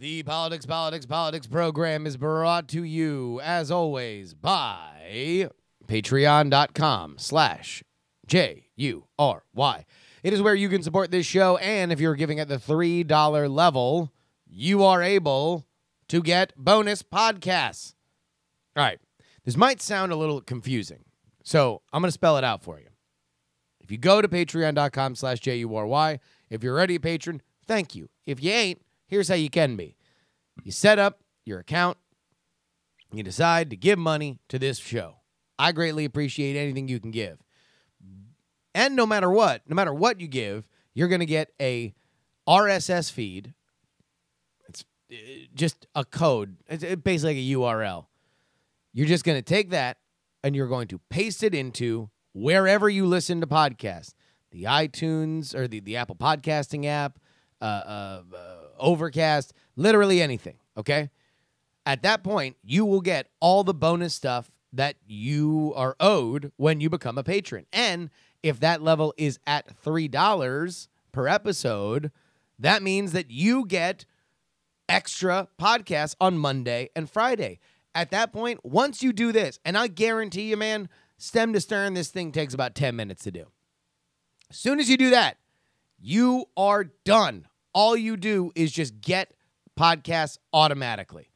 The Politics program is brought to you, as always, by patreon.com/JURY. It is where you can support this show, and if you're giving at the $3 level, you are able to get bonus podcasts. All right, this might sound a little confusing, so I'm going to spell it out for you. If you go to patreon.com/JURY, if you're already a patron, thank you. If you ain't, here's how you can be. You set up your account. You decide to give money to this show. I greatly appreciate anything you can give. And no matter what you give, you're going to get a RSS feed. It's just a code. It's basically like a URL. You're just going to take that and you're going to paste it into wherever you listen to podcasts. The iTunes or the Apple Podcasting app, Overcast, literally anything, okay? At that point, you will get all the bonus stuff that you are owed when you become a patron. And if that level is at $3 per episode, that means that you get extra podcasts on Monday and Friday. At that point, once you do this, and I guarantee you, man, stem to stern, this thing takes about 10 minutes to do. As soon as you do that, you are done. All you do is just get podcasts automatically.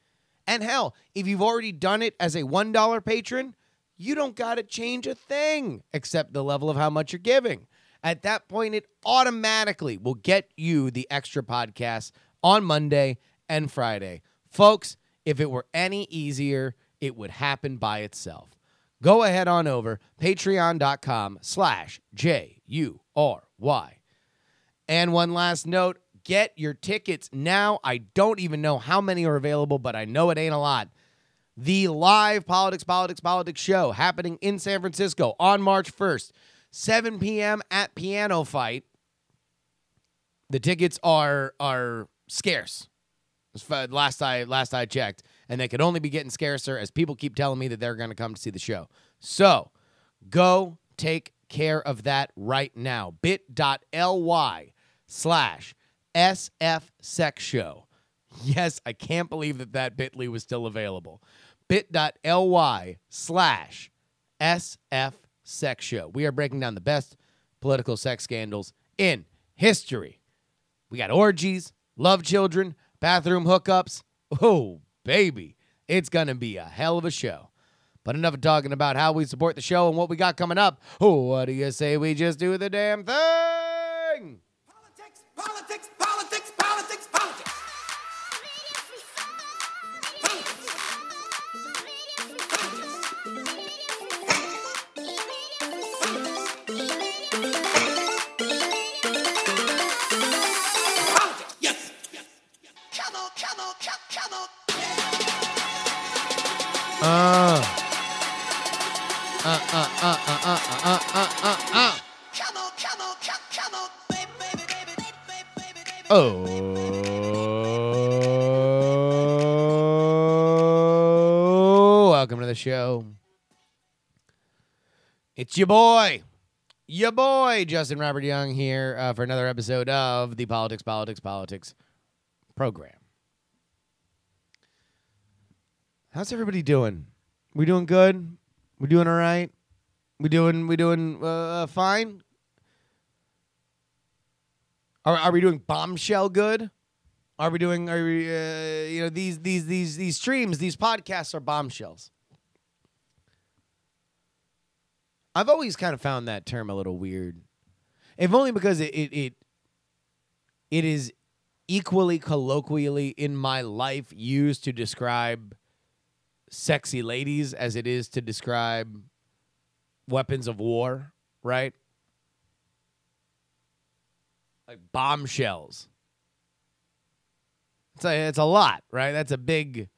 And hell, if you've already done it as a $1 patron, you don't got to change a thing except the level of how much you're giving. At that point, it automatically will get you the extra podcasts on Monday and Friday. Folks, if it were any easier, it would happen by itself. Go ahead on over, patreon.com/JURY. And one last note, get your tickets now. I don't even know how many are available, but I know it ain't a lot. The live Politics show happening in San Francisco on March 1st, 7 p.m. at Piano Fight. The tickets are scarce. Last I checked, and they could only be getting scarcer as people keep telling me that they're going to come to see the show. So go take care of that right now. bit.ly/SFSecShow. Yes, I can't believe that bit.ly was still available. bit.ly/SFSecShow. We are breaking down the best political sex scandals in history. We got orgies, love children, bathroom hookups. Oh, baby. It's going to be a hell of a show. But enough of talking about how we support the show and what we got coming up. Oh, what do you say we just do the damn thing? Politics, politics, politics, politics, politics. Yes. Come on, come on, come on. Oh, welcome to the show. It's your boy, Justin Robert Young here for another episode of the Politics program. How's everybody doing? We doing good? We doing all right? We doing fine? Are we doing bombshell good? These streams, these podcasts are bombshells. I've always kind of found that term a little weird. If only because it is equally colloquially in my life used to describe sexy ladies as it is to describe weapons of war, right? Like bombshells. It's a lot, right? That's a big.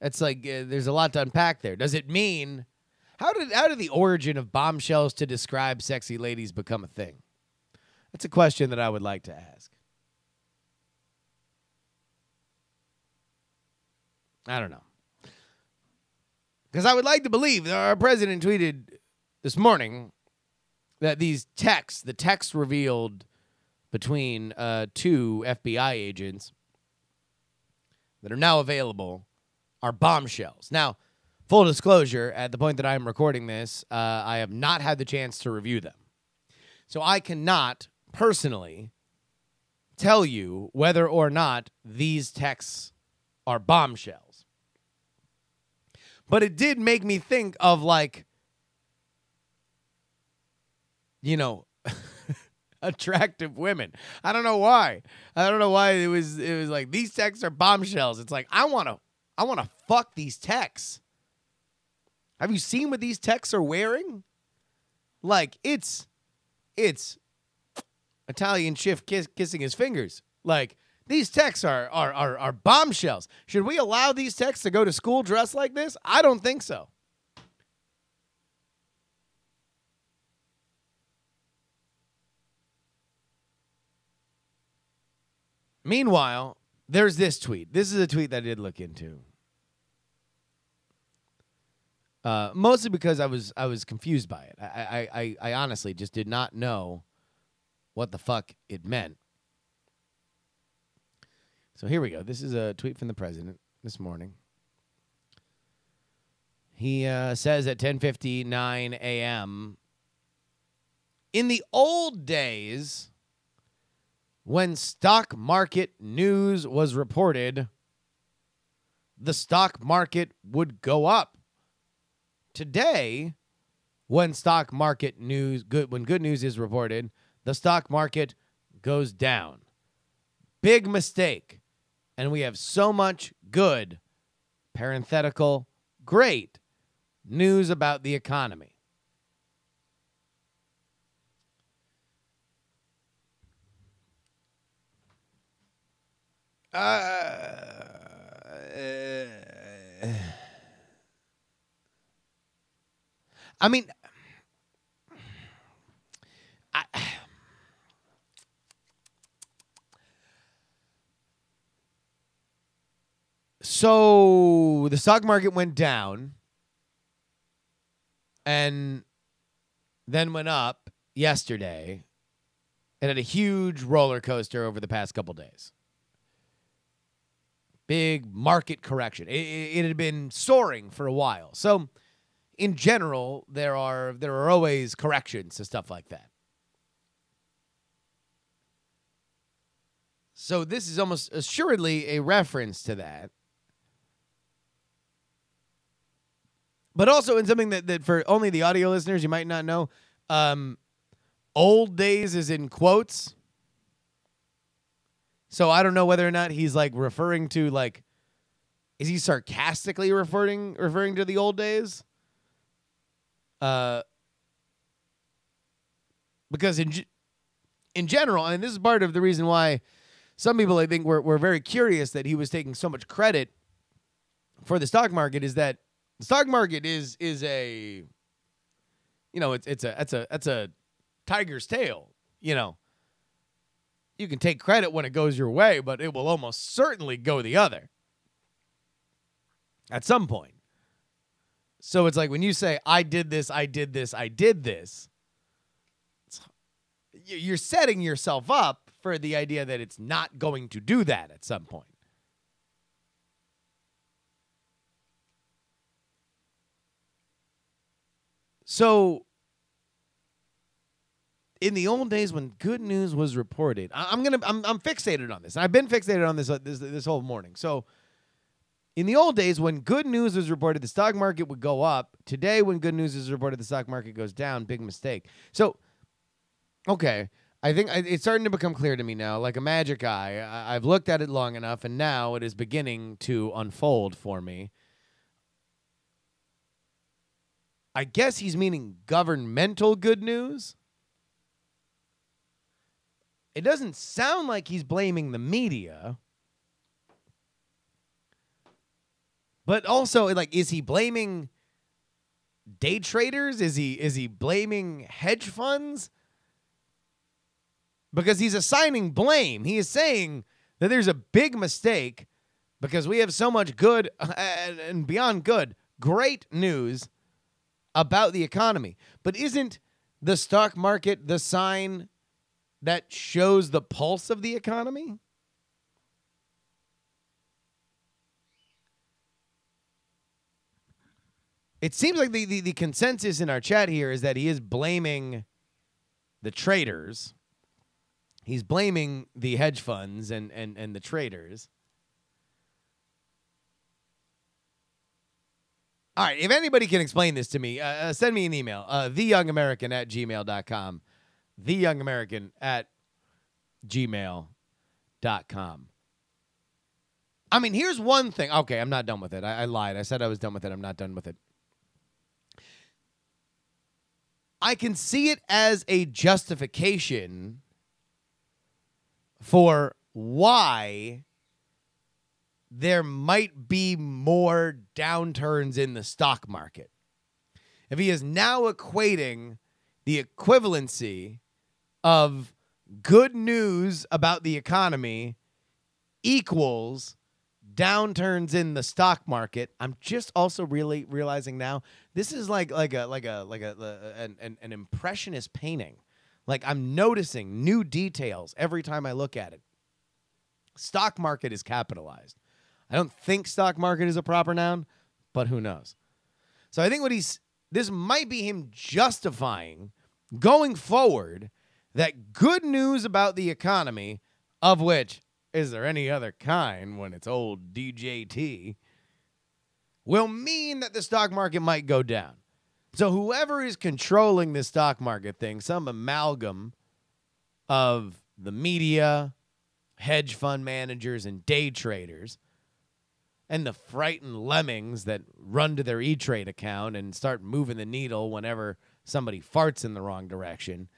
It's like there's a lot to unpack there. Does it mean how did the origin of bombshells to describe sexy ladies become a thing? That's a question that I would like to ask. I don't know. Because I would like to believe that our president tweeted this morning that the text revealed between two FBI agents that are now available are bombshells. Now, full disclosure, at the point that I'm recording this, I have not had the chance to review them. So I cannot personally tell you whether or not these texts are bombshells. But it did make me think of, like, you know, attractive women. I don't know why. I don't know why it was like these texts are bombshells. It's like I want to fuck these texts. Have you seen what these texts are wearing? Like it's Italian chef kissing his fingers. Like these texts are bombshells. Should we allow these texts to go to school dressed like this? I don't think so. Meanwhile, there's this tweet. This is a tweet that I did look into. Mostly because I was confused by it. I honestly just did not know what the fuck it meant. So here we go. This is a tweet from the president this morning. He says at 10:59 a.m., in the old days, when stock market news was reported, the stock market would go up. Today, when stock market news, when good news is reported, the stock market goes down. Big mistake. And we have so much good, parenthetical, great news about the economy. I mean, so the stock market went down and then went up yesterday and had a huge roller coaster over the past couple days. Big market correction. It had been soaring for a while. So in general, there are always corrections to stuff like that. So this is almost assuredly a reference to that. But also in something that for only the audio listeners, you might not know, old days is in quotes. So I don't know whether or not he's like referring to like, is he sarcastically referring to the old days? Because in general, and this is part of the reason why some people I think were very curious that he was taking so much credit for the stock market, is that the stock market is a, you know, it's a tiger's tail, you know. You can take credit when it goes your way, but it will almost certainly go the other at some point. So it's like when you say, I did this, you're setting yourself up for the idea that it's not going to do that at some point. So in the old days when good news was reported, I'm fixated on this. I've been fixated on this whole morning. So in the old days when good news was reported, the stock market would go up. Today, when good news is reported, the stock market goes down. Big mistake. So, okay, I think it's starting to become clear to me now, like a magic eye. I've looked at it long enough, and now it is beginning to unfold for me. I guess he's meaning governmental good news. It doesn't sound like he's blaming the media. But also, like, is he blaming day traders? Is he blaming hedge funds? Because he's assigning blame. He is saying that there's a big mistake because we have so much good and beyond good, great news about the economy. But isn't the stock market the sign that shows the pulse of the economy? it seems like the consensus in our chat here is that he is blaming the traders. He's blaming the hedge funds and the traders. All right, if anybody can explain this to me, send me an email, theyoungamerican@gmail.com, theyoungamerican@gmail.com. I mean, here's one thing. Okay, I'm not done with it. I lied. I said I was done with it. I'm not done with it. I can see it as a justification for why there might be more downturns in the stock market. If he is now equating the equivalency of good news about the economy equals downturns in the stock market, I'm just also really realizing now this is like an impressionist painting. Like, I'm noticing new details every time I look at it. Stock market is capitalized. I don't think stock market is a proper noun, but who knows? So I think this might be him justifying going forward that good news about the economy, of which is there any other kind when it's old DJT, will mean that the stock market might go down. So whoever is controlling this stock market thing, some amalgam of the media, hedge fund managers, and day traders, and the frightened lemmings that run to their E-Trade account and start moving the needle whenever somebody farts in the wrong direction,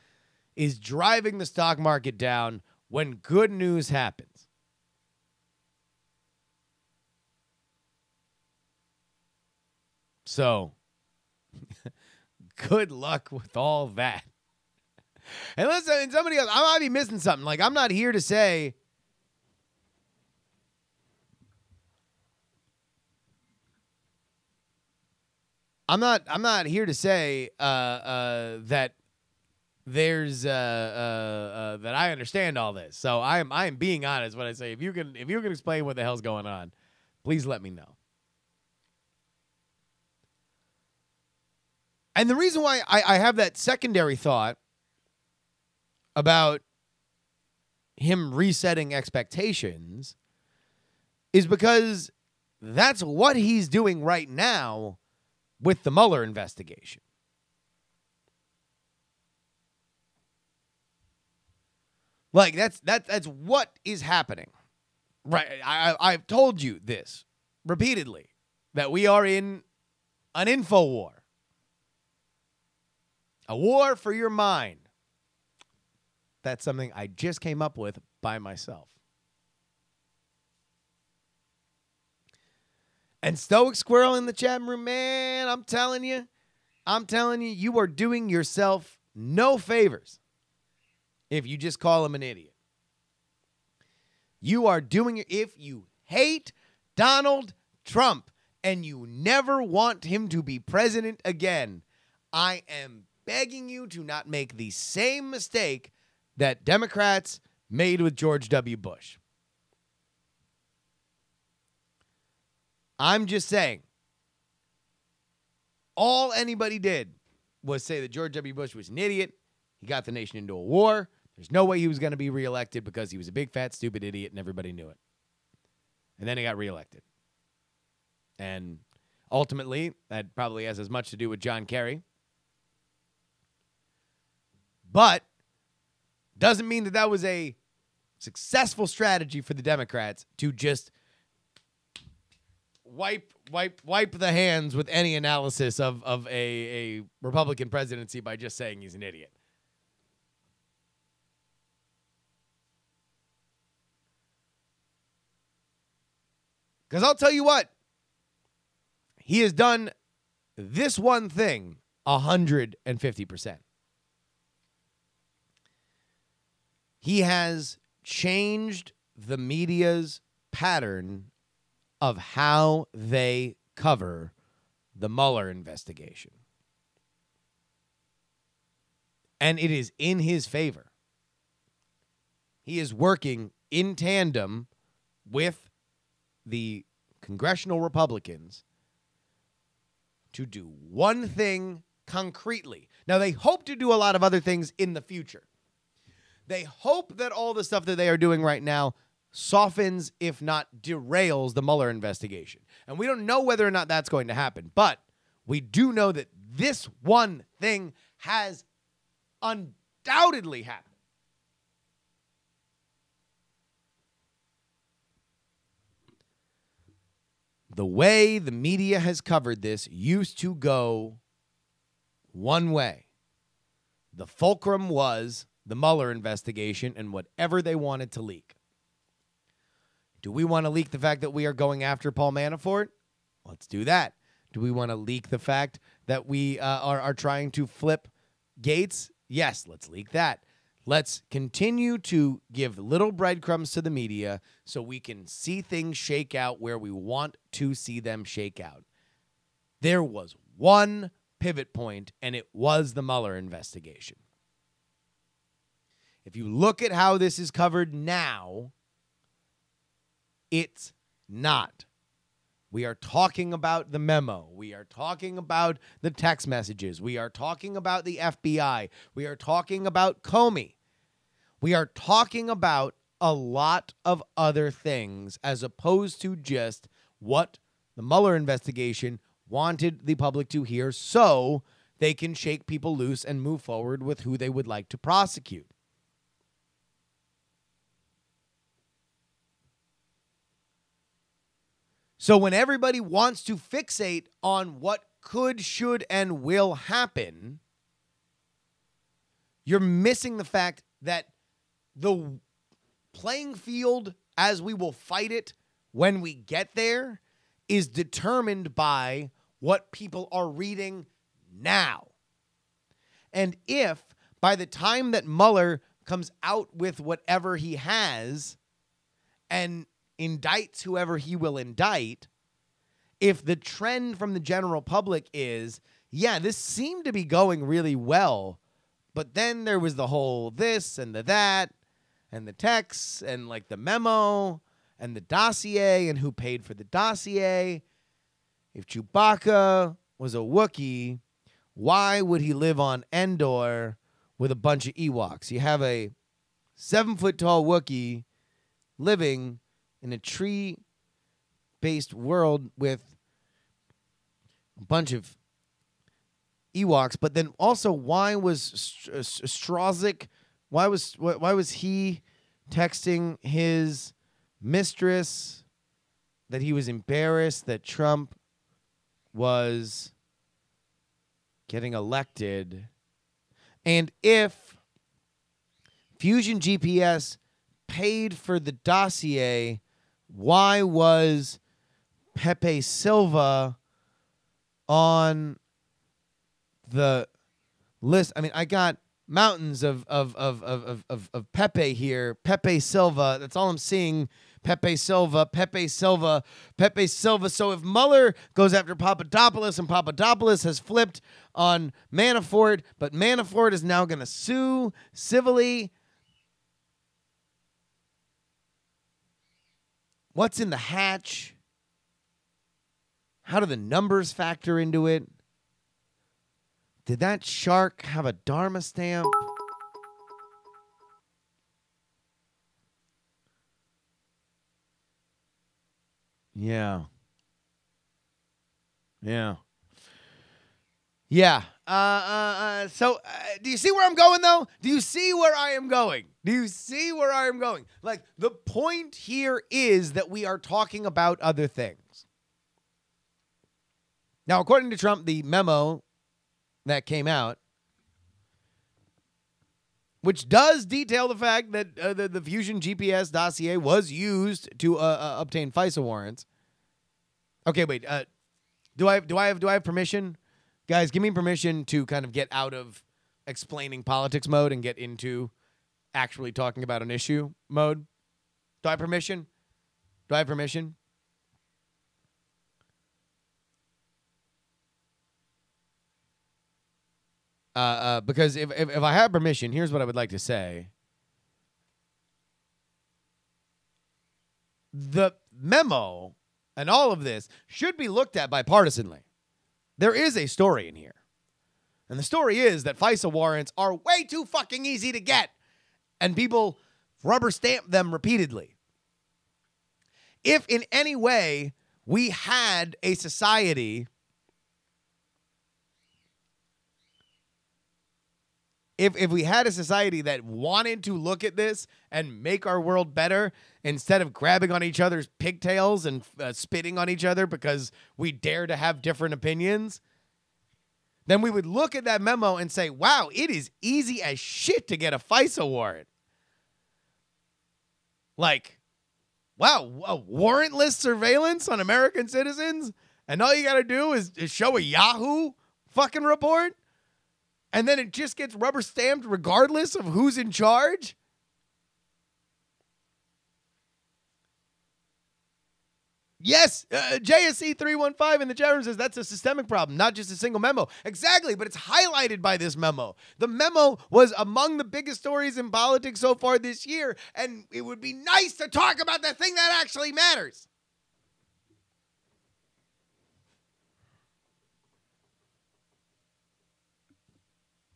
is driving the stock market down when good news happens. So, good luck with all that. And listen, somebody else, I might be missing something. Like, I'm not here to say I'm not here to say that there's that I understand all this. So I am being honest when I say if you can explain what the hell's going on, please let me know. And the reason why I have that secondary thought about him resetting expectations is because that's what he's doing right now with the Mueller investigation. Like, that's what is happening. Right. I've told you this repeatedly, that we are in an info war. A war for your mind. That's something I just came up with by myself. And Stoic Squirrel in the chat room, man, I'm telling you, you are doing yourself no favors if you just call him an idiot. You are doing it if you hate Donald Trump and you never want him to be president again. I am begging you to not make the same mistake that Democrats made with George W. Bush. I'm just saying, all anybody did was say that George W. Bush was an idiot. He got the nation into a war. There's no way he was going to be reelected because he was a big, fat, stupid idiot and everybody knew it. And then he got reelected. And ultimately, that probably has as much to do with John Kerry. But doesn't mean that that was a successful strategy for the Democrats to just wipe the hands with any analysis of a Republican presidency by just saying he's an idiot. Because I'll tell you what, he has done this one thing 150%. He has changed the media's pattern of how they cover the Mueller investigation. And it is in his favor. He is working in tandem with the congressional Republicans to do one thing concretely. Now, they hope to do a lot of other things in the future. They hope that all the stuff that they are doing right now softens, if not derails, the Mueller investigation. And we don't know whether or not that's going to happen, but we do know that this one thing has undoubtedly happened. The way the media has covered this used to go one way. The fulcrum was the Mueller investigation and whatever they wanted to leak. Do we want to leak the fact that we are going after Paul Manafort? Let's do that. Do we want to leak the fact that we are trying to flip Gates? Yes, let's leak that. Let's continue to give little breadcrumbs to the media so we can see things shake out where we want to see them shake out. There was one pivot point, and it was the Mueller investigation. If you look at how this is covered now, it's not. We are talking about the memo. We are talking about the text messages. We are talking about the FBI. We are talking about Comey. We are talking about a lot of other things as opposed to just what the Mueller investigation wanted the public to hear so they can shake people loose and move forward with who they would like to prosecute. So when everybody wants to fixate on what could, should, and will happen, you're missing the fact that the playing field, as we will fight it when we get there, is determined by what people are reading now. And if by the time that Mueller comes out with whatever he has and indicts whoever he will indict, if the trend from the general public is, yeah, this seemed to be going really well, but then there was the whole this and the that and the texts and like the memo and the dossier and who paid for the dossier. If Chewbacca was a Wookiee, why would he live on Endor with a bunch of Ewoks? You have a 7-foot-tall Wookiee living in a tree-based world with a bunch of Ewoks, but then also why was Strazik? Why was he texting his mistress that he was embarrassed that Trump was getting elected? And if Fusion GPS paid for the dossier, why was Pepe Silva on the list? I mean, I got mountains of Pepe here. Pepe Silva. That's all I'm seeing. Pepe Silva, Pepe Silva, Pepe Silva. So if Mueller goes after Papadopoulos and Papadopoulos has flipped on Manafort, but Manafort is now going to sue civilly, what's in the hatch? How do the numbers factor into it? Did that shark have a Dharma stamp? Yeah. So do you see where I'm going, though? Do you see where I am going? Like, the point here is that we are talking about other things. Now, according to Trump, the memo that came out, which does detail the fact that the Fusion GPS dossier was used to obtain FISA warrants. Okay, wait. Do I have permission? Guys, give me permission to kind of get out of explaining politics mode and get into actually talking about an issue mode. Do I have permission? Because if I have permission, here's what I would like to say. The memo and all of this should be looked at bipartisanly. there is a story in here. And the story is that FISA warrants are way too fucking easy to get, and people rubber stamp them repeatedly. If in any way we had a society, if we had a society that wanted to look at this and make our world better instead of grabbing on each other's pigtails and spitting on each other because we dare to have different opinions, then we would look at that memo and say, wow, it is easy as shit to get a FISA warrant. Like, wow, warrantless surveillance on American citizens? And all you got to do is show a Yahoo fucking report? And then it just gets rubber stamped regardless of who's in charge? Yes, JSC315 in the chat room says that's a systemic problem, not just a single memo. Exactly, but it's highlighted by this memo. The memo was among the biggest stories in politics so far this year, and it would be nice to talk about the thing that actually matters.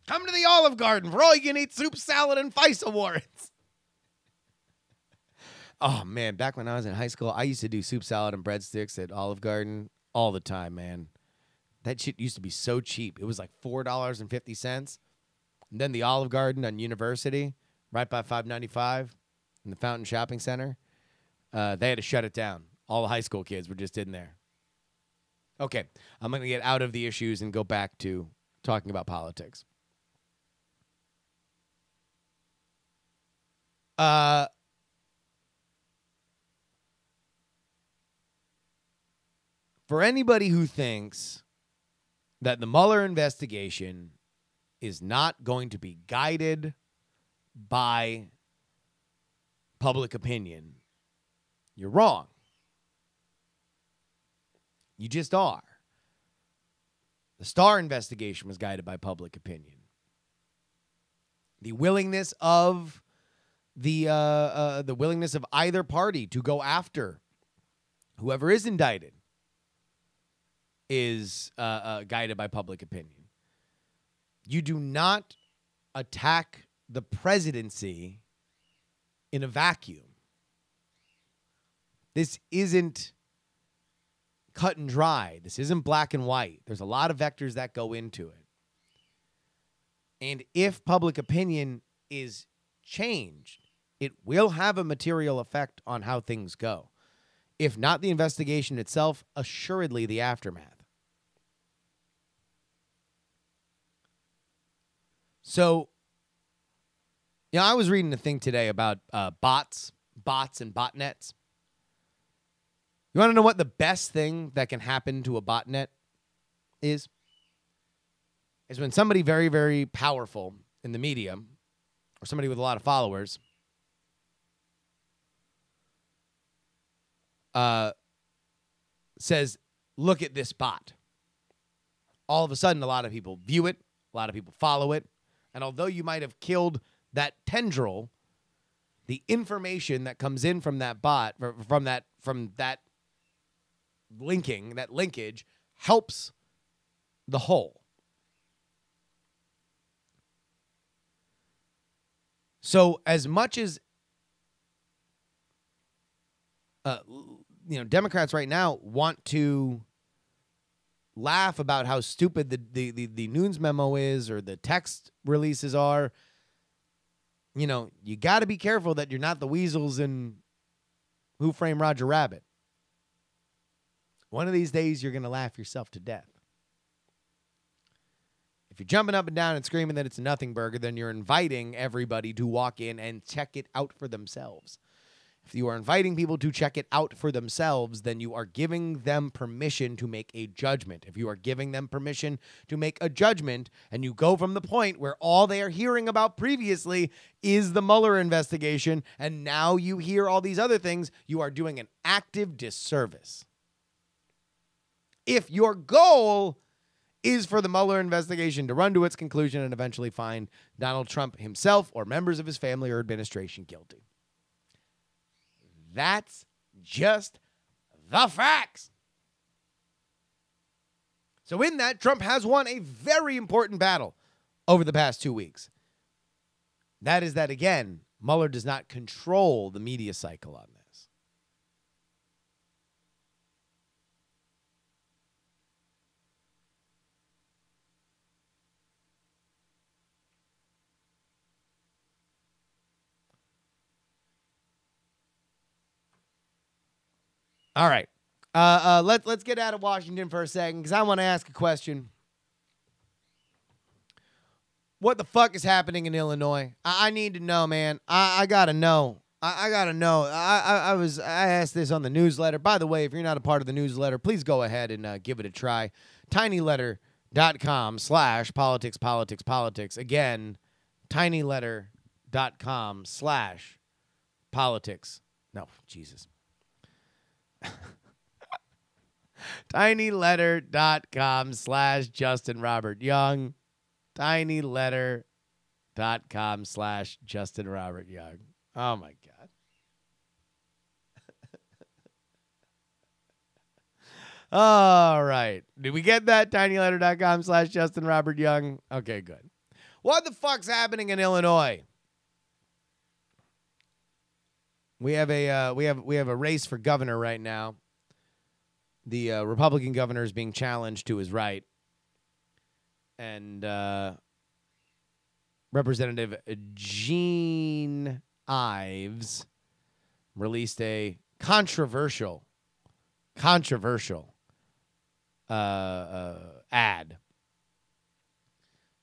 Come to the Olive Garden for all you can eat soup, salad, and FISA warrants. Oh, man, back when I was in high school, I used to do soup, salad, and breadsticks at Olive Garden all the time, man. That shit used to be so cheap. It was like $4.50. And then the Olive Garden on University, right by 595 in the Fountain Shopping Center, they had to shut it down. All the high school kids were just in there. Okay, I'm going to get out of the issues and go back to talking about politics. For anybody who thinks that the Mueller investigation is not going to be guided by public opinion, you're wrong. You just are. The Starr investigation was guided by public opinion. The willingness of the willingness of either party to go after whoever is indicted is guided by public opinion. You do not attack the presidency in a vacuum. This isn't cut and dry. This isn't black and white. There's a lot of vectors that go into it. And if public opinion is changed, it will have a material effect on how things go. If not the investigation itself, assuredly the aftermath. So, I was reading a thing today about bots and botnets. You want to know what the best thing that can happen to a botnet is? Is when somebody very, very powerful in the media, or somebody with a lot of followers, says, look at this bot. All of a sudden, a lot of people view it, a lot of people follow it, and although you might have killed that tendril, the information that comes in from that bot, from that linkage, helps the whole. So as much as Democrats right now want to laugh about how stupid the news memo is or the text releases are, you got to be careful that you're not the weasels in Who Framed Roger Rabbit. One of these days, you're going to laugh yourself to death. If you're jumping up and down and screaming that it's a nothing burger, then you're inviting everybody to walk in and check it out for themselves. If you are inviting people to check it out for themselves, then you are giving them permission to make a judgment. If you are giving them permission to make a judgment, and you go from the point where all they are hearing about previously is the Mueller investigation, and now you hear all these other things, you are doing an active disservice. If your goal is for the Mueller investigation to run to its conclusion and eventually find Donald Trump himself or members of his family or administration guilty. That's just the facts. So in that, Trump has won a very important battle over the past 2 weeks. That is that, again, Mueller does not control the media cycle on this. All right. Let's get out of Washington for a second because I want to ask a question. What the fuck is happening in Illinois? I need to know, man. I gotta know. I gotta know. I asked this on the newsletter. By the way, if you're not a part of the newsletter, please go ahead and give it a try. tinyletter.com/politics. Again, tinyletter.com/politics. No, Jesus. tinyletter.com/Justin Robert Young. tinyletter.com/Justin Robert Young. Oh my God. All right. Did we get that? tinyletter.com/Justin Robert Young. Okay, good. What the fuck's happening in Illinois? We have a race for governor right now. The Republican governor is being challenged to his right. And Representative Gene Ives released a controversial ad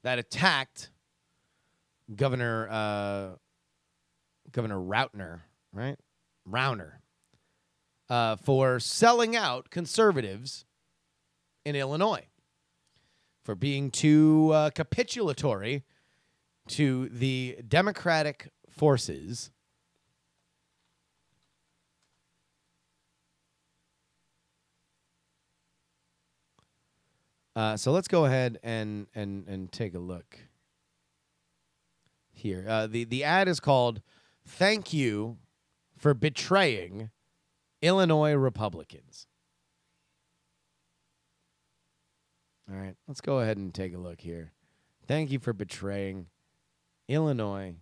that attacked Governor Rauner, right? Rauner, for selling out conservatives in Illinois, for being too capitulatory to the Democratic forces so let's go ahead and take a look here. The ad is called "Thank You for Betraying Illinois Republicans." All right, let's go ahead and take a look here. Thank you for betraying Illinois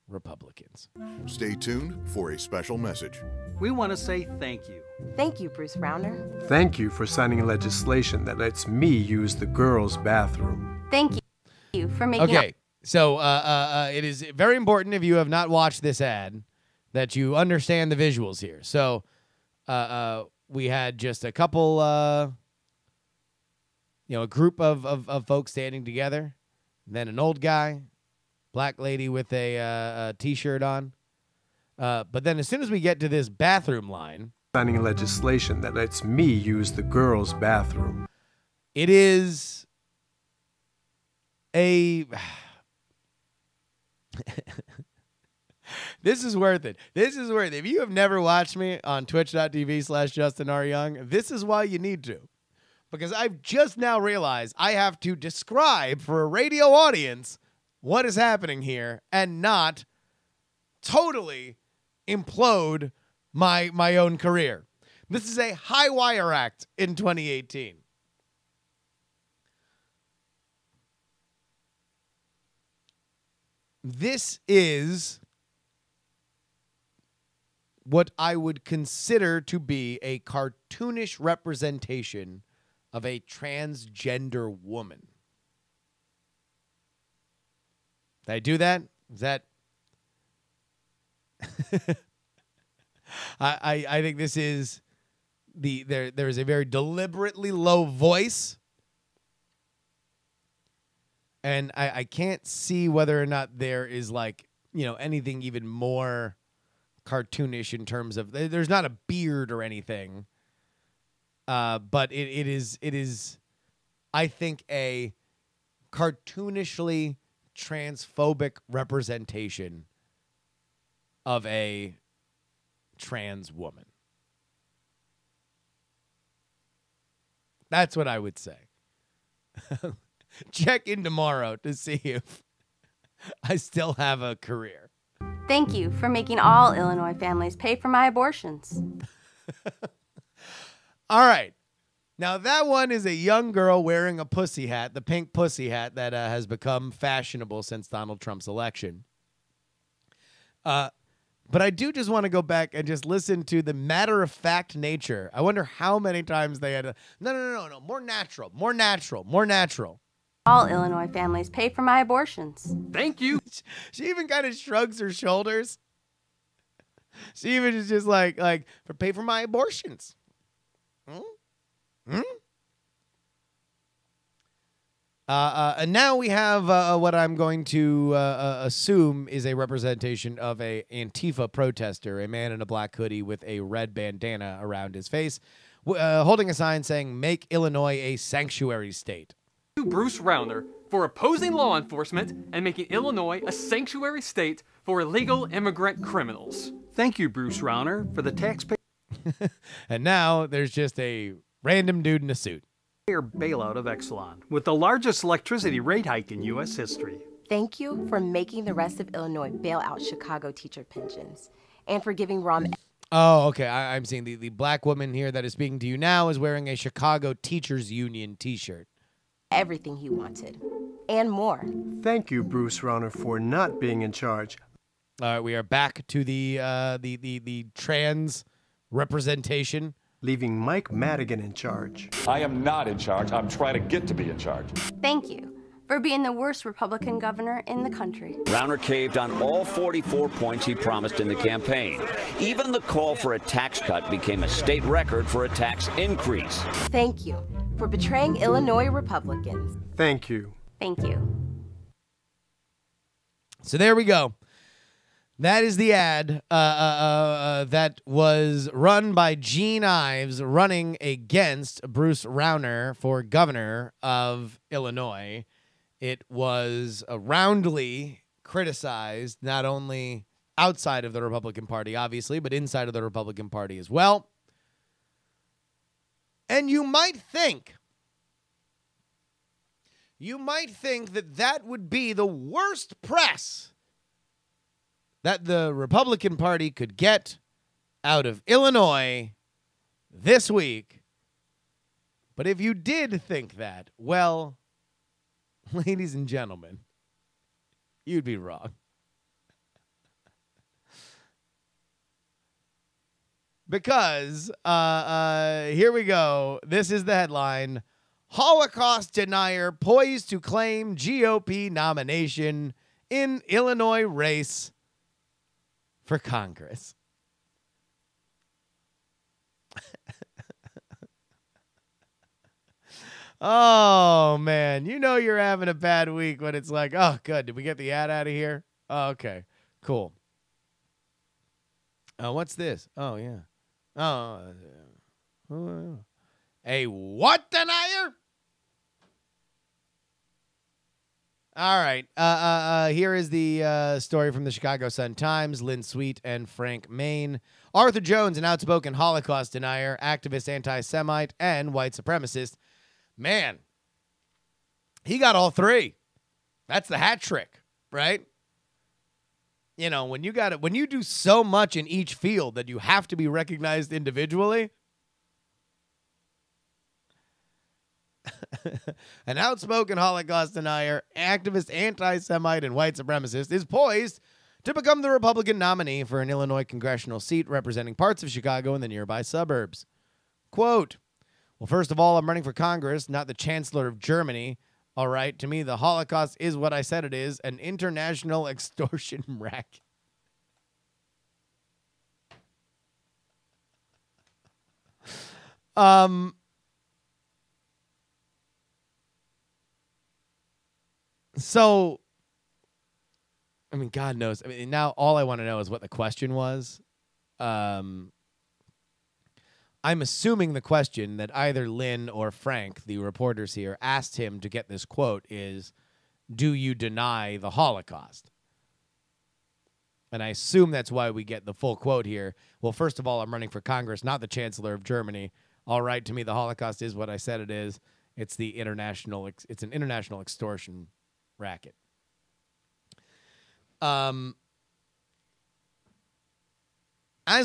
Republicans. Stay tuned for a special message. We want to say thank you. Thank you, Bruce Rauner. Thank you for signing legislation that lets me use the girls' bathroom. Thank you for making... Okay, so it is very important, if you have not watched this ad, that you understand the visuals here. So we had just a couple, a group of folks standing together, then an old guy, black lady with a T-shirt on. But then as soon as we get to this bathroom line... Signing legislation that lets me use the girls' bathroom. It is a... This is worth it. This is worth it. If you have never watched me on twitch.tv/Justin R. Young, this is why you need to. Because I've just now realized I have to describe for a radio audience what is happening here and not totally implode my own career. This is a high wire act in 2018. This is what I would consider to be a cartoonish representation of a transgender woman. Did I do that? Is that... I think this is there is a very deliberately low voice, and I can't see whether or not there is anything even more cartoonish in terms of there's not a beard or anything, but it is I think a cartoonishly transphobic representation of a trans woman. That's what I would say. Check in tomorrow to see if I still have a career. Thank you for making all Illinois families pay for my abortions. All right. Now, that one is a young girl wearing a pussy hat, the pink pussy hat that has become fashionable since Donald Trump's election. But I do just want to go back and just listen to the matter-of-fact nature. I wonder how many times they had to, no, more natural. All Illinois families pay for my abortions. Thank you. She even kind of shrugs her shoulders. She even is just like, for pay for my abortions. And now we have what I'm going to assume is a representation of a Antifa protester, a man in a black hoodie with a red bandana around his face, holding a sign saying, "Make Illinois a sanctuary state." Bruce Rauner for opposing law enforcement and making Illinois a sanctuary state for illegal immigrant criminals. Thank you, Bruce Rauner, for the taxpayer And now there's just a random dude in a suit. bailout of Exelon, with the largest electricity rate hike in U.S. history. Thank you for making the rest of Illinois bail out Chicago teacher pensions and for giving Rom Oh, okay. I'm seeing the black woman here that is speaking to you now is wearing a Chicago Teachers Union t-shirt. everything he wanted and more. Thank you, Bruce Rauner, for not being in charge. All right, we are back to the trans representation. Leaving Mike Madigan in charge. I am not in charge. I'm trying to get to be in charge. Thank you for being the worst Republican governor in the country. Rauner caved on all 44 points he promised in the campaign. Even the call for a tax cut became a state record for a tax increase. Thank you for betraying Illinois Republicans. Thank you. Thank you. So there we go. That is the ad that was run by Gene Ives running against Bruce Rauner for governor of Illinois. It was roundly criticized, not only outside of the Republican Party, obviously, but inside of the Republican Party as well. And you might think that that would be the worst press that the Republican Party could get out of Illinois this week. But if you did think that, well, ladies and gentlemen, you'd be wrong. Because, here we go. This is the headline. Holocaust denier poised to claim GOP nomination in Illinois race for Congress. Oh, man. You know you're having a bad week when it's like, oh, good. Did we get the ad out of here? Oh, okay. Cool. What's this? Oh, yeah. A what denier? All right. Here is the story from the Chicago Sun-Times. Lynn Sweet and Frank Main. Arthur Jones, an outspoken Holocaust denier, activist, anti-Semite, and white supremacist. Man, he got all three. That's the hat trick, right? You know, when you do so much in each field that you have to be recognized individually. An outspoken Holocaust denier, activist, anti-Semite, and white supremacist is poised to become the Republican nominee for an Illinois congressional seat representing parts of Chicago and the nearby suburbs. Quote, well, first of all, I'm running for Congress, not the Chancellor of Germany. All right, to me, the Holocaust is what I said it is, an international extortion racket. So, I mean, God knows. I mean, now all I want to know is what the question was. I'm assuming the question that either Lynn or Frank, the reporters here, asked him to get this quote is, do you deny the Holocaust? And I assume that's why we get the full quote here. Well, first of all, I'm running for Congress, not the Chancellor of Germany. All right, to me, the Holocaust is what I said it is. It's an international extortion racket. As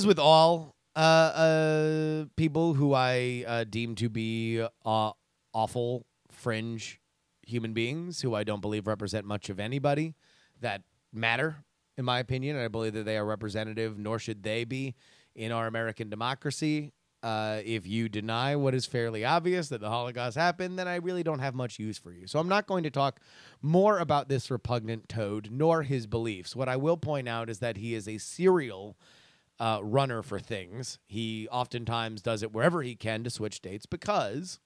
with all people who I deem to be awful fringe human beings who I don't believe represent much of anybody that matter, in my opinion. And I believe that they are representative, nor should they be, in our American democracy. If you deny what is fairly obvious, that the Holocaust happened, then I really don't have much use for you. So I'm not going to talk more about this repugnant toad, nor his beliefs. What I will point out is that he is a serial runner for things. He oftentimes does it wherever he can to switch states because,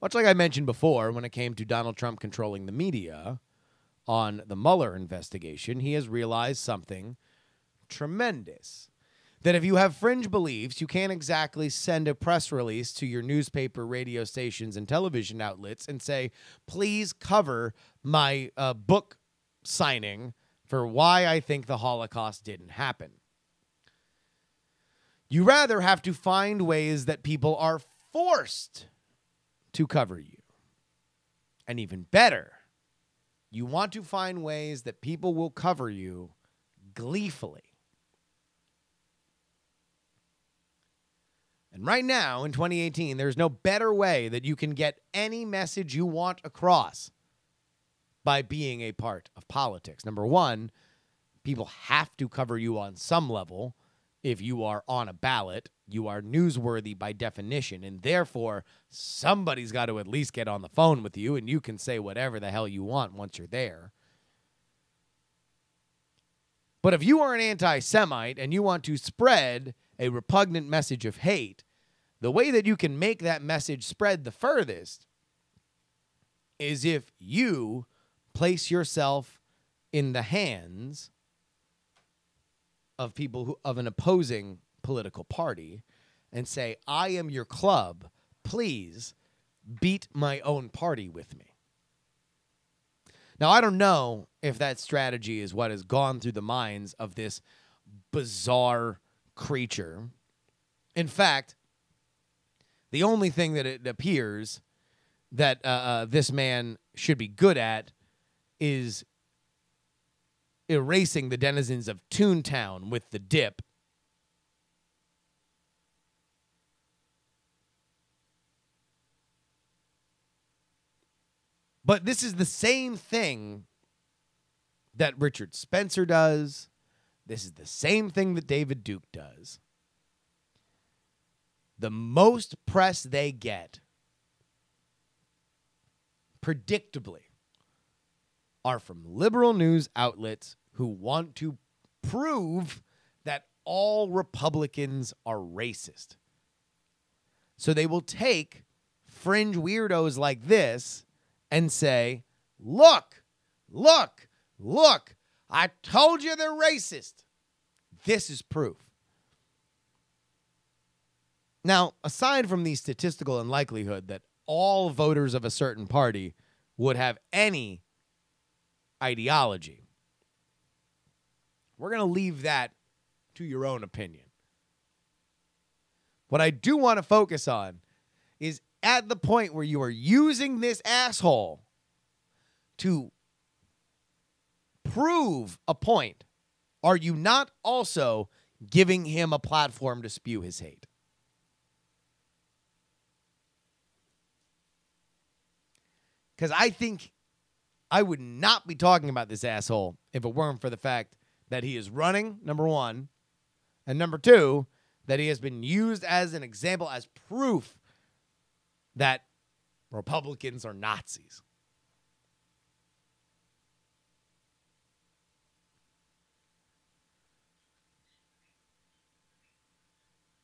much like I mentioned before, when it came to Donald Trump controlling the media on the Mueller investigation, he has realized something tremendous. That if you have fringe beliefs, you can't exactly send a press release to your newspaper, radio stations, and television outlets and say, please cover my book signing for why I think the Holocaust didn't happen. You rather have to find ways that people are forced to cover you. And even better, you want to find ways that people will cover you gleefully. And right now, in 2018, there's no better way that you can get any message you want across by being a part of politics. Number one, people have to cover you on some level. If you are on a ballot, you are newsworthy by definition, and therefore somebody's got to at least get on the phone with you, and you can say whatever the hell you want once you're there. But if you are an anti-Semite and you want to spread a repugnant message of hate, the way that you can make that message spread the furthest is if you place yourself in the hands of people of an opposing political party and say, I am your club, please beat my own party with me. Now, I don't know if that strategy is what has gone through the minds of this bizarre creature. In fact, the only thing that it appears that this man should be good at is erasing the denizens of Toontown with the dip. But this is the same thing that Richard Spencer does. This is the same thing that David Duke does. The most press they get, predictably, are from liberal news outlets who want to prove that all Republicans are racist. So they will take fringe weirdos like this and say, look, I told you they're racist. This is proof. Now, aside from the statistical unlikelihood that all voters of a certain party would have any ideology, we're going to leave that to your own opinion. What I do want to focus on is at the point where you are using this asshole to prove a point, are you not also giving him a platform to spew his hate? Because I think I would not be talking about this asshole if it weren't for the fact that he is running, number one, and number two, that he has been used as an example, as proof that Republicans are Nazis.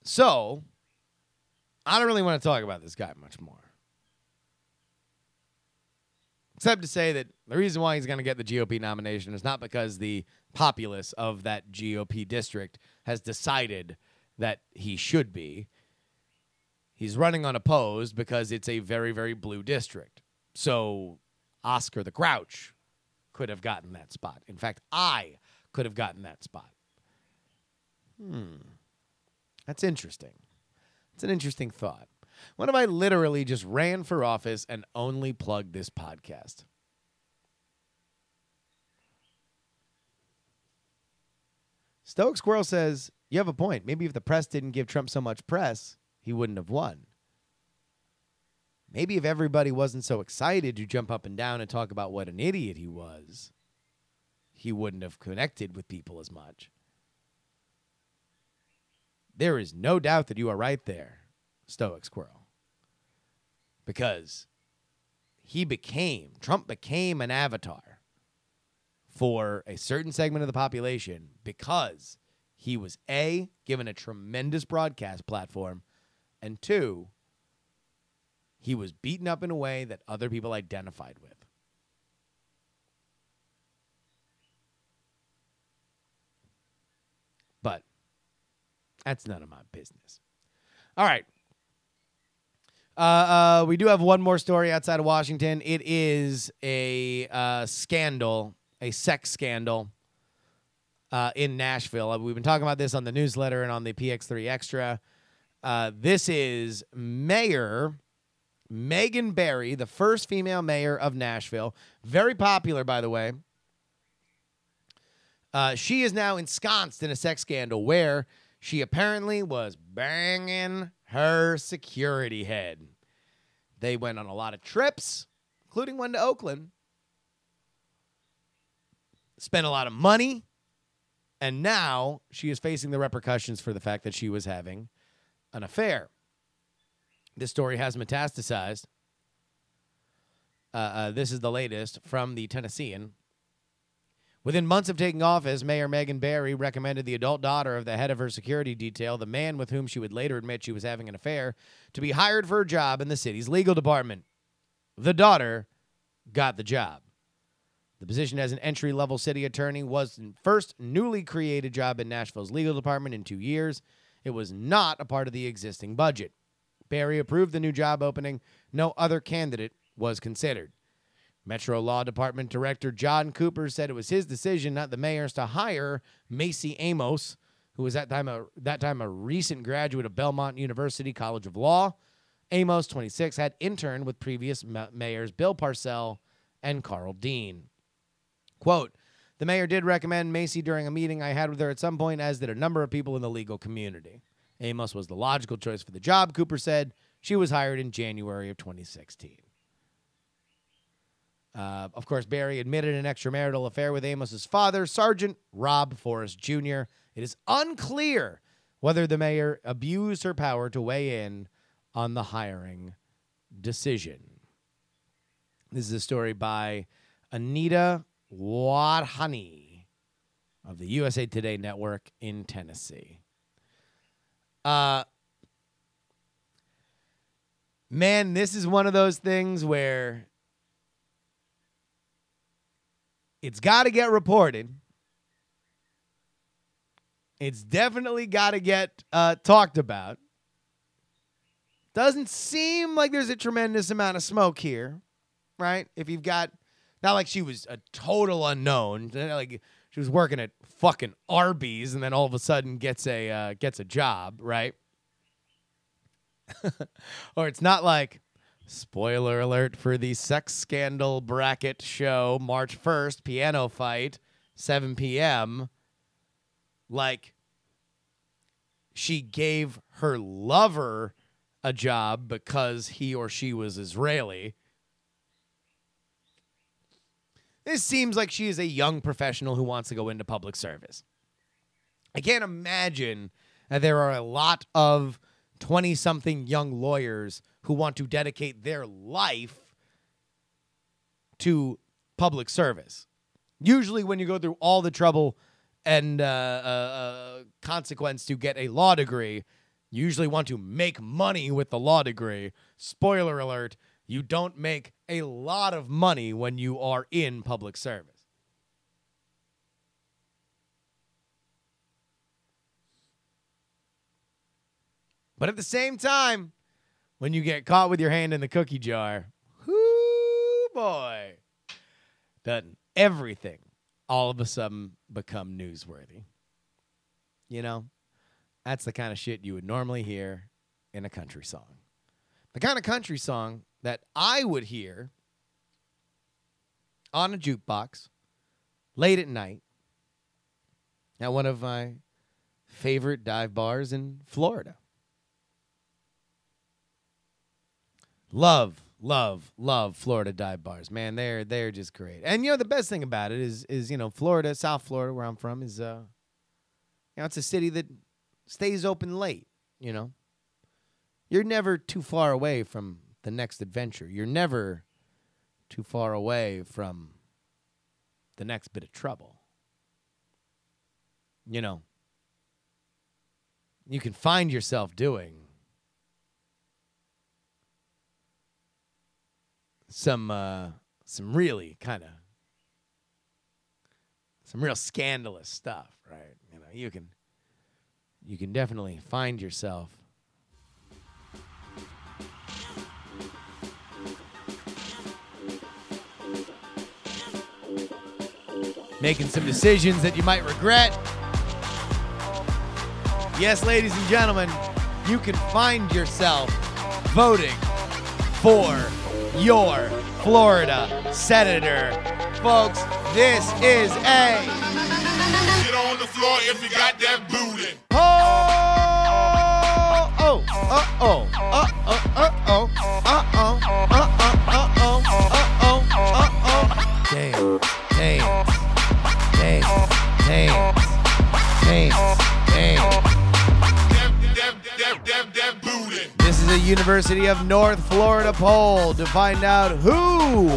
So, I don't really want to talk about this guy much more. Except to say that the reason why he's going to get the GOP nomination is not because the populace of that GOP district has decided that he should be. He's running unopposed because it's a very, very blue district. So Oscar the Grouch could have gotten that spot. In fact, I could have gotten that spot. That's interesting. It's an interesting thought. What if I literally just ran for office and only plugged this podcast? Stoic Squirrel says, You have a point. Maybe if the press didn't give Trump so much press, he wouldn't have won. Maybe if everybody wasn't so excited to jump up and down and talk about what an idiot he was, he wouldn't have connected with people as much. There is no doubt that you are right there, Stoic Squirrel. Because Trump became an avatar for a certain segment of the population because he was, A, given a tremendous broadcast platform, and 2, he was beaten up in a way that other people identified with. But that's none of my business. All right. We do have one more story outside of Washington. It is a scandal, a sex scandal in Nashville. We've been talking about this on the newsletter and on the PX3 Extra. This is Mayor Megan Barry, the first female mayor of Nashville. Very popular, by the way. She is now ensconced in a sex scandal where she apparently was banging her security head. They went on a lot of trips, including one to Oakland. Spent a lot of money. And now she is facing the repercussions for the fact that she was having an affair. This story has metastasized. This is the latest from the Tennessean. Within months of taking office, Mayor Megan Barry recommended the adult daughter of the head of her security detail, the man with whom she would later admit she was having an affair, to be hired for a job in the city's legal department. The daughter got the job. The position as an entry-level city attorney was the first newly created job in Nashville's legal department in 2 years. It was not a part of the existing budget. Barry approved the new job opening. No other candidate was considered. Metro Law Department Director John Cooper said it was his decision, not the mayor's, to hire Macy Amos, who was at that time a recent graduate of Belmont University College of Law. Amos, 26, had interned with previous mayors Bill Parcell and Carl Dean. Quote, the mayor did recommend Macy during a meeting I had with her at some point, as did a number of people in the legal community. Amos was the logical choice for the job, Cooper said. She was hired in January of 2016. Of course, Barry admitted an extramarital affair with Amos's father, Sergeant Rob Forrest Jr. It is unclear whether the mayor abused her power to weigh in on the hiring decision. This is a story by Anita Wadhani of the USA Today Network in Tennessee. Man, this is one of those things where it's got to get reported. It's definitely got to get talked about. Doesn't seem like there's a tremendous amount of smoke here, right? If you've got, not like she was a total unknown, like she was working at fucking Arby's and then all of a sudden gets a job, right? Or it's not like, spoiler alert for the sex scandal bracket show, March 1st, piano fight, 7 p.m. Like, she gave her lover a job because he or she was Israeli. This seems like she is a young professional who wants to go into public service. I can't imagine that there are a lot of 20-something young lawyers who want to dedicate their life to public service. Usually when you go through all the trouble and consequence to get a law degree, you usually want to make money with the law degree. Spoiler alert, you don't make a lot of money when you are in public service. But at the same time, when you get caught with your hand in the cookie jar, whoo boy, doesn't everything all of a sudden become newsworthy? You know, that's the kind of shit you would normally hear in a country song. The kind of country song that I would hear on a jukebox late at night at one of my favorite dive bars in Florida. Love Florida dive bars. Man, they're just great. And, the best thing about it is Florida, South Florida, where I'm from, is, it's a city that stays open late, You're never too far away from the next adventure. You're never too far away from the next bit of trouble. You can find yourself doing some really some real scandalous stuff, right? You can definitely find yourself making some decisions that you might regret. Yes, ladies and gentlemen, you can find yourself voting for your Florida senator. Folks, this is a... Get on the floor if you got that booty. This is a University of North Florida poll to find out who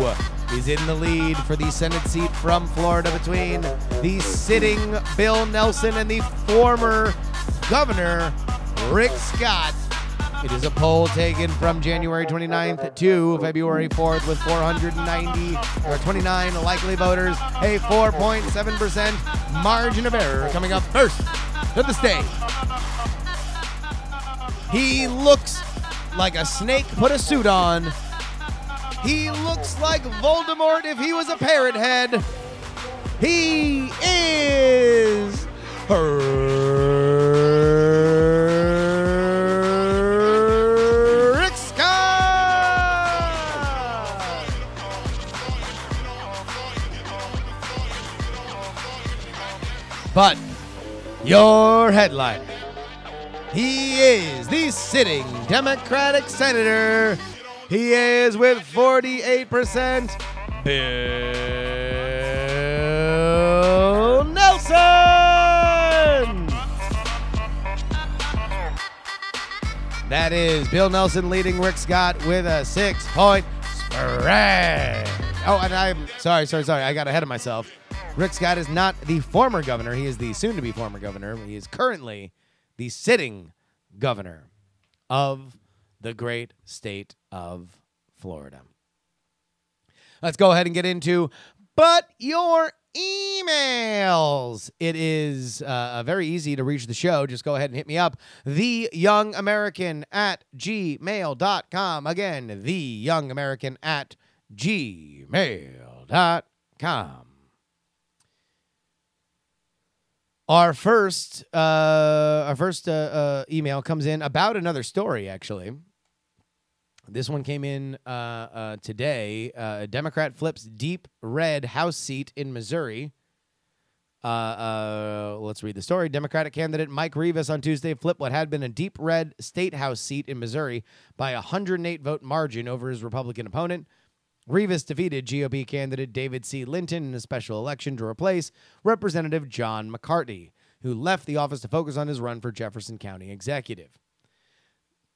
is in the lead for the Senate seat from Florida between the sitting Bill Nelson and the former governor, Rick Scott. It is a poll taken from January 29th to February 4th with 29 likely voters, a 4.7% margin of error. Coming up first to the stage. He looks like a snake put a suit on. He looks like Voldemort if he was a parrot head. He is Rick Scott. But your headliner, he is the sitting Democratic senator. He is with 48%, Bill Nelson. That is Bill Nelson leading Rick Scott with a 6-point spread. Oh, and I'm sorry. I got ahead of myself. Rick Scott is not the former governor. He is the soon-to-be former governor. He is currently the sitting governor of the great state of Florida. Let's go ahead and get into But Your Emails. It is very easy to reach the show. Just go ahead and hit me up. theyoungamerican@gmail.com. Again, theyoungamerican@gmail.com. Our first email comes in about another story, actually. This one came in today. A Democrat flips deep red House seat in Missouri. Let's read the story. Democratic candidate Mike Rivas on Tuesday flipped what had been a deep red state House seat in Missouri by a 108-vote margin over his Republican opponent. Rivas defeated GOP candidate David C. Linton in a special election to replace Representative John McCarthy, who left the office to focus on his run for Jefferson County executive.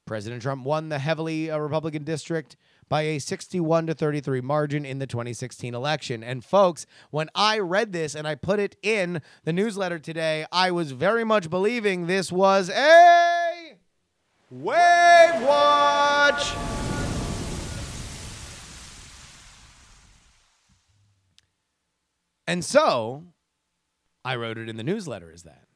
President Trump won the heavily Republican district by a 61-33 margin in the 2016 election. And folks, when I read this and I put it in the newsletter today, I was very much believing this was a Wave Watch. And so I wrote it in the newsletter as that.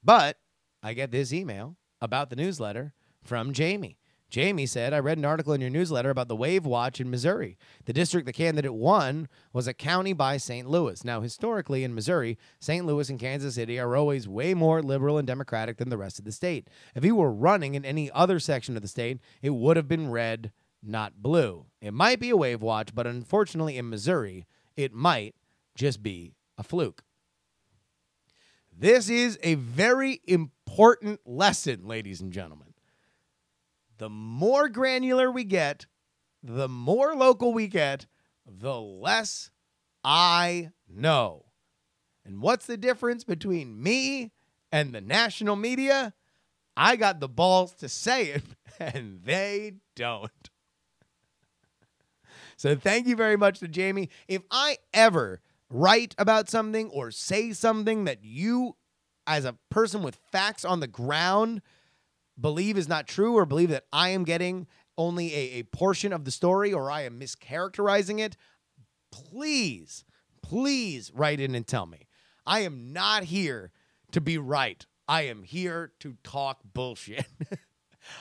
But I get this email about the newsletter from Jamie. Jamie said, I read an article in your newsletter about the Wave Watch in Missouri. The district the candidate won was a county by St. Louis. Now, historically in Missouri, St. Louis and Kansas City are always way more liberal and democratic than the rest of the state. If he were running in any other section of the state, it would have been red, not blue. It might be a Wave Watch, but unfortunately in Missouri, it might just be a fluke. This is a very important lesson, ladies and gentlemen. The more granular we get, the more local we get, the less I know. And what's the difference between me and the national media? I got the balls to say it, and they don't. So thank you very much to Jamie. If I ever write about something or say something that you, as a person with facts on the ground, believe is not true, or believe that I am getting only a portion of the story, or I am mischaracterizing it, please write in and tell me. I am not here to be right. I am here to talk bullshit.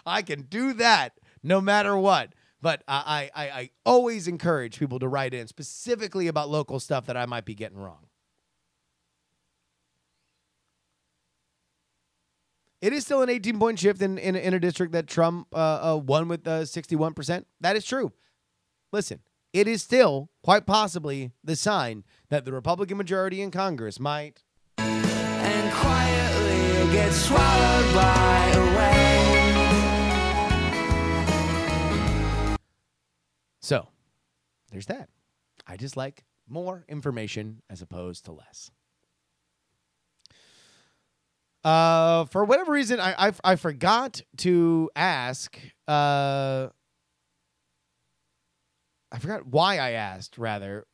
I can do that no matter what. But I always encourage people to write in specifically about local stuff that I might be getting wrong. It is still an 18-point shift in a district that Trump won with 61%. That is true. Listen, it is still quite possibly the sign that the Republican majority in Congress might and quietly get swallowed by a wave. So, there's that. I just like more information as opposed to less. For whatever reason, I forgot to ask. I forgot why I asked, rather,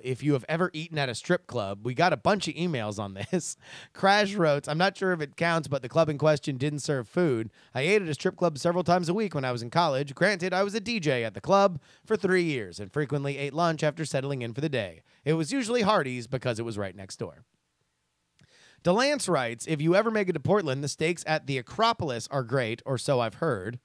if you have ever eaten at a strip club. We got a bunch of emails on this. Crash wrote, I'm not sure if it counts, but the club in question didn't serve food. I ate at a strip club several times a week when I was in college. Granted, I was a DJ at the club for 3 years and frequently ate lunch after settling in for the day. It was usually Hardee's because it was right next door. DeLance writes, if you ever make it to Portland, the steaks at the Acropolis are great, or so I've heard.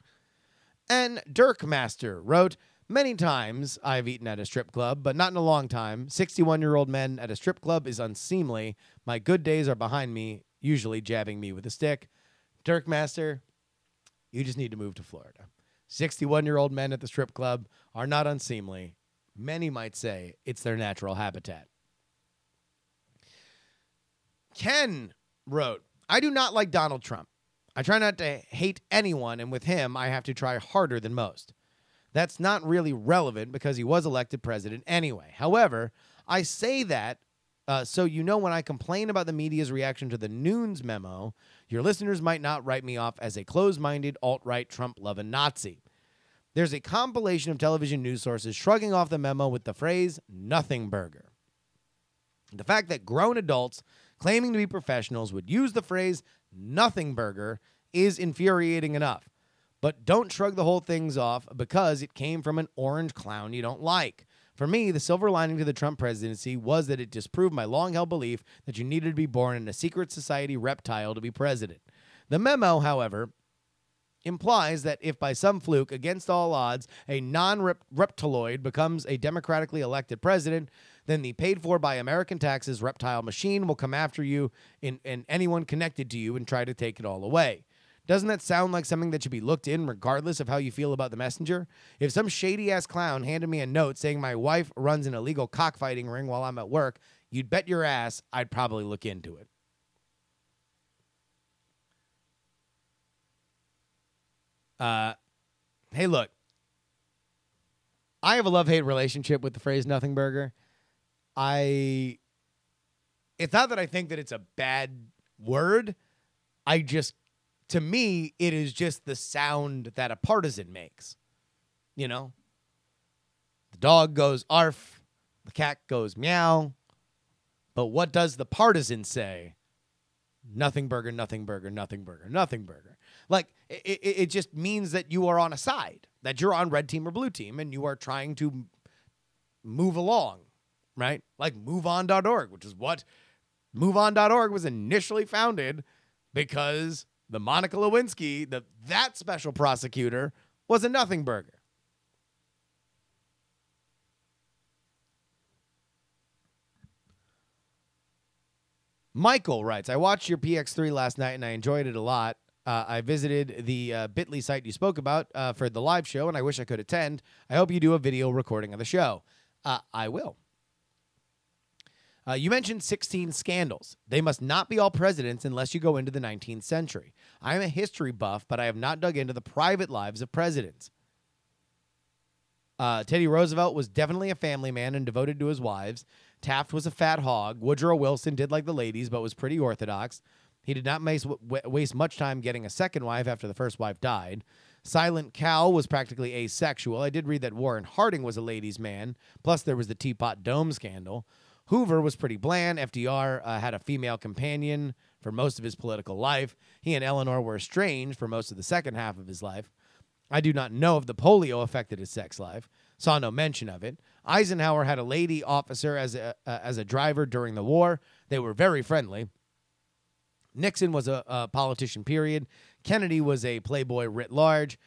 And Dirkmaster wrote, many times I've eaten at a strip club, but not in a long time. 61-year-old men at a strip club is unseemly. My good days are behind me, usually jabbing me with a stick. Dirkmaster, you just need to move to Florida. 61-year-old men at the strip club are not unseemly. Many might say it's their natural habitat. Ken wrote, I do not like Donald Trump. I try not to hate anyone, and with him, I have to try harder than most. That's not really relevant because he was elected president anyway. However, I say that so you know when I complain about the media's reaction to the Nunes memo, your listeners might not write me off as a closed-minded, alt-right, Trump-loving Nazi. There's a compilation of television news sources shrugging off the memo with the phrase, nothing burger. The fact that grown adults claiming to be professionals would use the phrase, nothing burger, is infuriating enough. But don't shrug the whole thing off because it came from an orange clown you don't like. For me, the silver lining to the Trump presidency was that it disproved my long-held belief that you needed to be born in a secret society reptile to be president. The memo, however, implies that if by some fluke, against all odds, a non-reptiloid becomes a democratically elected president, then the paid-for by American taxes reptile machine will come after you and anyone connected to you and try to take it all away. Doesn't that sound like something that should be looked in regardless of how you feel about the messenger? If some shady-ass clown handed me a note saying my wife runs an illegal cockfighting ring while I'm at work, you'd bet your ass I'd probably look into it. Hey, look. I have a love-hate relationship with the phrase nothing burger. It's not that I think that it's a bad word. To me, it is just the sound that a partisan makes. You know? The dog goes arf, the cat goes meow. But what does the partisan say? Nothing burger, nothing burger, nothing burger, nothing burger. Like, it just means that you are on a side, that you're on red team or blue team, and you are trying to move along, right? Like MoveOn.org, which is what MoveOn.org was initially founded because the Monica Lewinsky, that special prosecutor, was a nothing burger. Michael writes, I watched your PX3 last night and I enjoyed it a lot. I visited the Bit.ly site you spoke about for the live show, and I wish I could attend. I hope you do a video recording of the show. I will. You mentioned 16 scandals. They must not be all presidents unless you go into the 19th century. I am a history buff, but I have not dug into the private lives of presidents. Teddy Roosevelt was definitely a family man and devoted to his wives. Taft was a fat hog. Woodrow Wilson did like the ladies, but was pretty orthodox. He did not waste much time getting a second wife after the first wife died. Silent Cal was practically asexual. I did read that Warren Harding was a ladies' man. Plus, there was the Teapot Dome scandal. Hoover was pretty bland. FDR had a female companion for most of his political life. He and Eleanor were estranged for most of the second half of his life. I do not know if the polio affected his sex life. Saw no mention of it. Eisenhower had a lady officer as a driver during the war. They were very friendly. Nixon was a politician, period. Kennedy was a playboy writ large.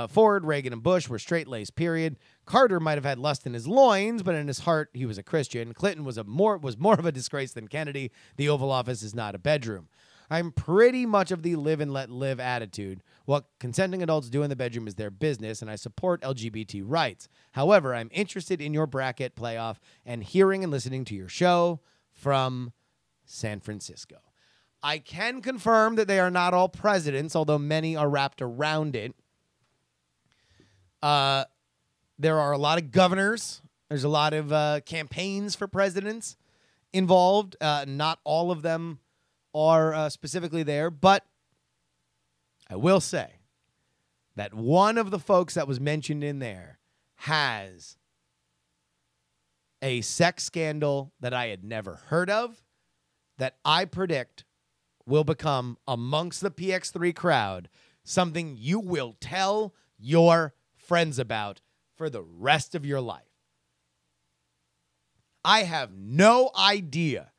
Ford, Reagan, and Bush were straight-laced, period. Carter might have had lust in his loins, but in his heart, he was a Christian. Clinton was more of a disgrace than Kennedy. The Oval Office is not a bedroom. I'm pretty much of the live and let live attitude. What consenting adults do in the bedroom is their business, and I support LGBT rights. However, I'm interested in your bracket playoff and hearing and listening to your show from San Francisco. I can confirm that they are not all presidents, although many are wrapped around it. There are a lot of governors. There's a lot of campaigns for presidents involved. Not all of them are specifically there, but I will say that one of the folks that was mentioned in there has a sex scandal that I had never heard of that I predict will become, amongst the PX3 crowd, something you will tell your friends about for the rest of your life. I have no idea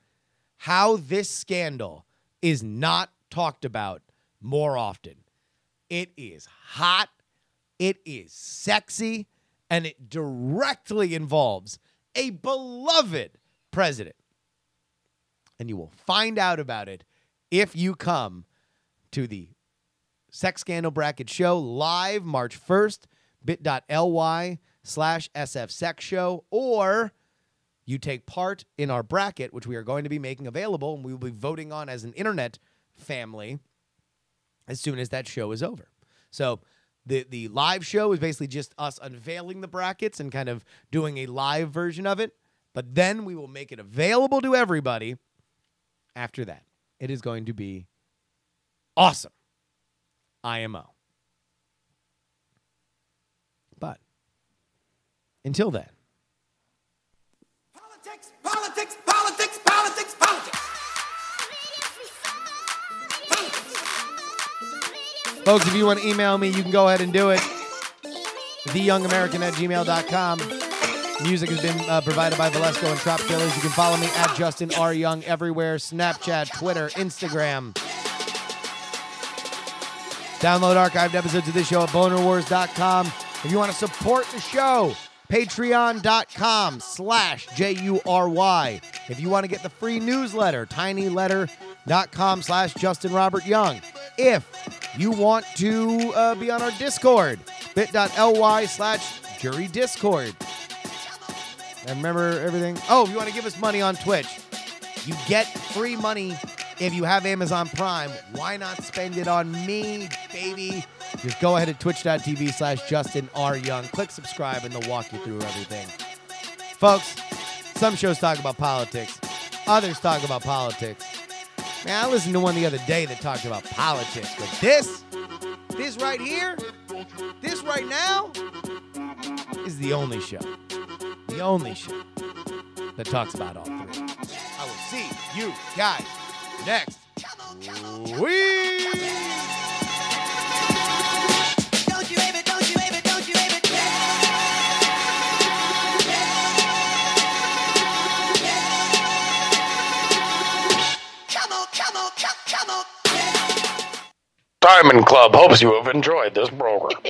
how this scandal is not talked about more often. It is hot, it is sexy, and it directly involves a beloved president. And you will find out about it if you come to the Sex Scandal Bracket Show live March 1st, bit.ly/sfsexshow, or you take part in our bracket, which we are going to be making available, and we will be voting on as an internet family as soon as that show is over. So the live show is basically just us unveiling the brackets and kind of doing a live version of it, but then we will make it available to everybody after that. It is going to be awesome. IMO. But until then, Politics, politics, politics, politics, politics. folks, if you want to email me, you can go ahead and do it. theyoungamerican@gmail.com. Music has been provided by Valesco and Trop Killers. You can follow me at Justin R. Young everywhere. Snapchat, Twitter, Instagram. Download archived episodes of this show at bonerwars.com. If you want to support the show, patreon.com/JURY. If you want to get the free newsletter, tinyletter.com/Justin Robert Young. If you want to be on our Discord, bit.ly/jury discord. And remember everything. Oh, if you want to give us money on Twitch, you get free money if you have Amazon Prime. Why not spend it on me, baby? Just go ahead at twitch.tv/Justin R. Young. Click subscribe and they'll walk you through everything. Folks, some shows talk about politics. Others talk about politics. Man, I listened to one the other day that talked about politics. But this right here, this right now, is the only show. The only show that talks about all three. I will see you guys next week. Don't you ever, don't you ever, don't you ever. Come on, come on, come on. Diamond Club hopes you have enjoyed this program.